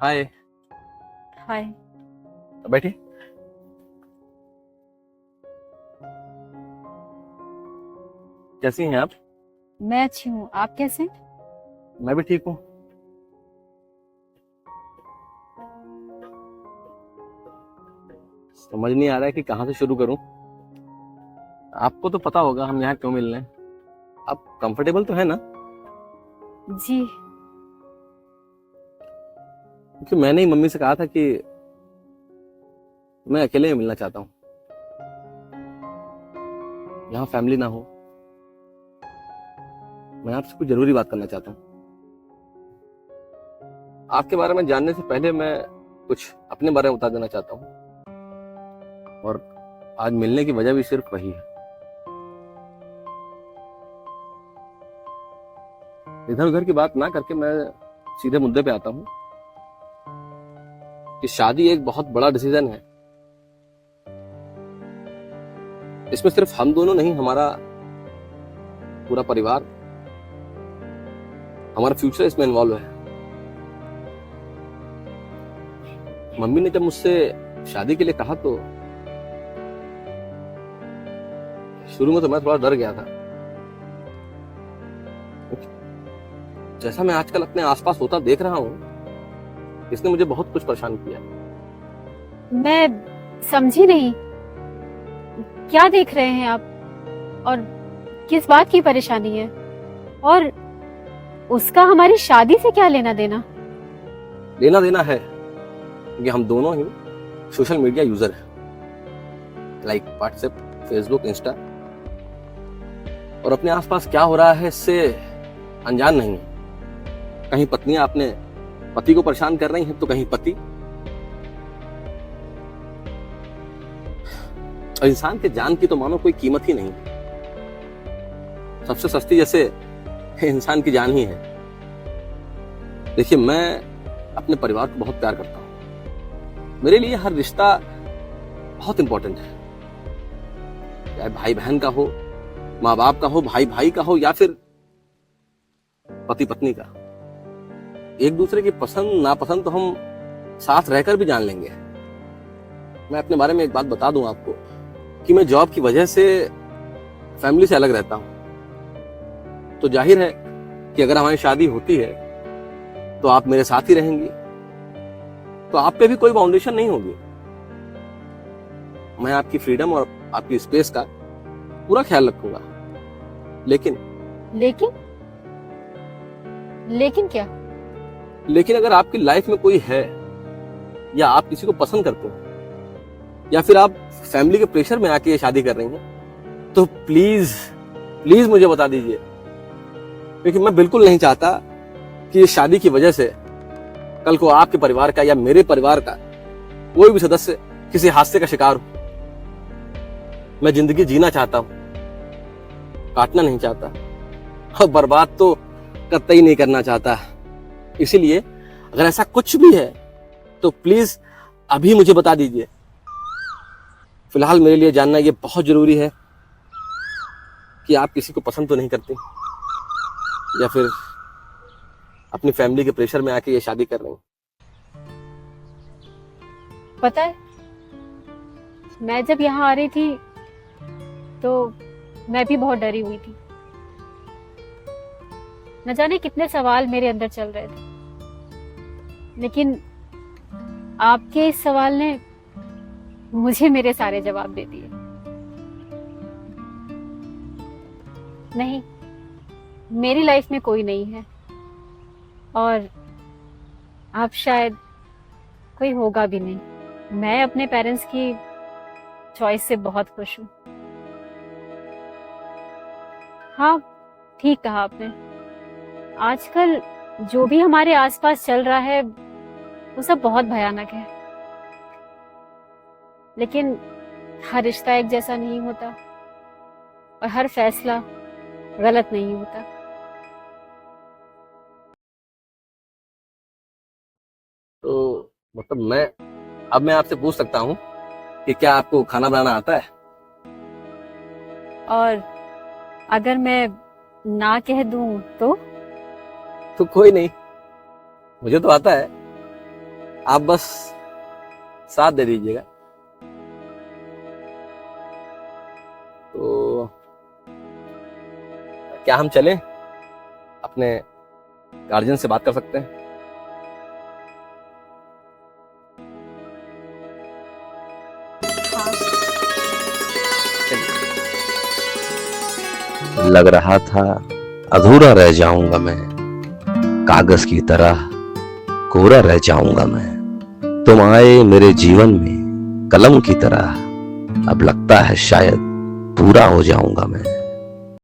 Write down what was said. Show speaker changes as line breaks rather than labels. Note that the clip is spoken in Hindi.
हाय।
हाय।
बैठिए। कैसी हैं आप?
मैं अच्छी हूँ, आप कैसे हैं?
मैं भी ठीक हूँ। समझ नहीं आ रहा है कि कहाँ से शुरू करूँ। आपको तो पता होगा हम यहाँ क्यों मिल रहे हैं। आप कंफर्टेबल तो है ना?
जी।
क्योंकि मैंने ही मम्मी से कहा था कि मैं अकेले ही मिलना चाहता हूँ, यहाँ फैमिली ना हो। मैं आपसे कुछ जरूरी बात करना चाहता हूँ। आपके बारे में जानने से पहले मैं कुछ अपने बारे में बता देना चाहता हूँ, और आज मिलने की वजह भी सिर्फ वही है। इधर उधर की बात ना करके मैं सीधे मुद्दे पे आता हूँ कि शादी एक बहुत बड़ा डिसीजन है। इसमें सिर्फ हम दोनों नहीं, हमारा पूरा परिवार, हमारा फ्यूचर इसमें इन्वॉल्व है। मम्मी ने जब मुझसे शादी के लिए कहा तो शुरू में तो मैं थोड़ा डर गया था। जैसा मैं आजकल अपने आसपास होता देख रहा हूँ, इसने मुझे बहुत कुछ परेशान किया।
मैं समझी नहीं, क्या देख रहे हैं आप और किस बात की परेशानी है, और उसका हमारी शादी से क्या लेना देना?
लेना देना है कि हम दोनों ही सोशल मीडिया यूजर हैं, लाइक व्हाट्सएप, फेसबुक, इंस्टा, और अपने आसपास क्या हो रहा है इससे अनजान नहीं है। कहीं पत्नियां अपने पति को परेशान कर रही हैं तो कहीं पति। और इंसान के जान की तो मानो कोई कीमत ही नहीं। सबसे सस्ती जैसे इंसान की जान ही है। देखिए, मैं अपने परिवार को बहुत प्यार करता हूं। मेरे लिए हर रिश्ता बहुत इंपॉर्टेंट है, चाहे भाई बहन का हो, माँ बाप का हो, भाई भाई का हो, या फिर पति पत्नी का। एक दूसरे की पसंद नापसंद तो हम साथ रहकर भी जान लेंगे। मैं अपने बारे में एक बात बता दूं आपको कि मैं जॉब की वजह से फैमिली से अलग रहता हूं। तो जाहिर है कि अगर हमारी शादी होती है तो आप मेरे साथ ही रहेंगी, तो आप पे भी कोई बाउंडेशन नहीं होगी। मैं आपकी फ्रीडम और आपकी स्पेस का पूरा ख्याल रखूंगा। लेकिन
लेकिन क्या?
लेकिन अगर आपकी लाइफ में कोई है, या आप किसी को पसंद करते हो, या फिर आप फैमिली के प्रेशर में आके ये शादी कर रही हैं, तो प्लीज प्लीज मुझे बता दीजिए। क्योंकि मैं बिल्कुल नहीं चाहता कि इस शादी की वजह से कल को आपके परिवार का या मेरे परिवार का कोई भी सदस्य किसी हादसे का शिकार हो। मैं जिंदगी जीना चाहता हूं, काटना नहीं चाहता, और बर्बाद तो कतई नहीं करना चाहता। इसीलिए अगर ऐसा कुछ भी है तो प्लीज अभी मुझे बता दीजिए। फिलहाल मेरे लिए जानना ये बहुत जरूरी है कि आप किसी को पसंद तो नहीं करती, या फिर अपनी फैमिली के प्रेशर में आके ये शादी कर रही हैं।
पता है, मैं जब यहाँ आ रही थी तो मैं भी बहुत डरी हुई थी। न जाने कितने सवाल मेरे अंदर चल रहे थे, लेकिन आपके इस सवाल ने मुझे मेरे सारे जवाब दे दिए। नहीं, मेरी लाइफ में कोई नहीं है, और आप शायद कोई होगा भी नहीं। मैं अपने पेरेंट्स की चॉइस से बहुत खुश हूँ। हाँ, ठीक कहा आपने। आजकल जो भी हमारे आसपास चल रहा है वो सब बहुत भयानक है, लेकिन हर रिश्ता एक जैसा नहीं होता, और हर फैसला गलत नहीं होता।
तो मतलब मैं आपसे पूछ सकता हूँ कि क्या आपको खाना बनाना आता है?
और अगर मैं ना कह दूं तो?
तो कोई नहीं, मुझे तो आता है। आप बस साथ दे दीजिएगा। तो क्या हम चलें, अपने गार्जियन से बात कर सकते हैं?
लग रहा था अधूरा रह जाऊंगा मैं, कागज की तरह कोरा रह जाऊंगा मैं। तुम आए मेरे जीवन में कलम की तरह, अब लगता है शायद पूरा हो जाऊंगा मैं।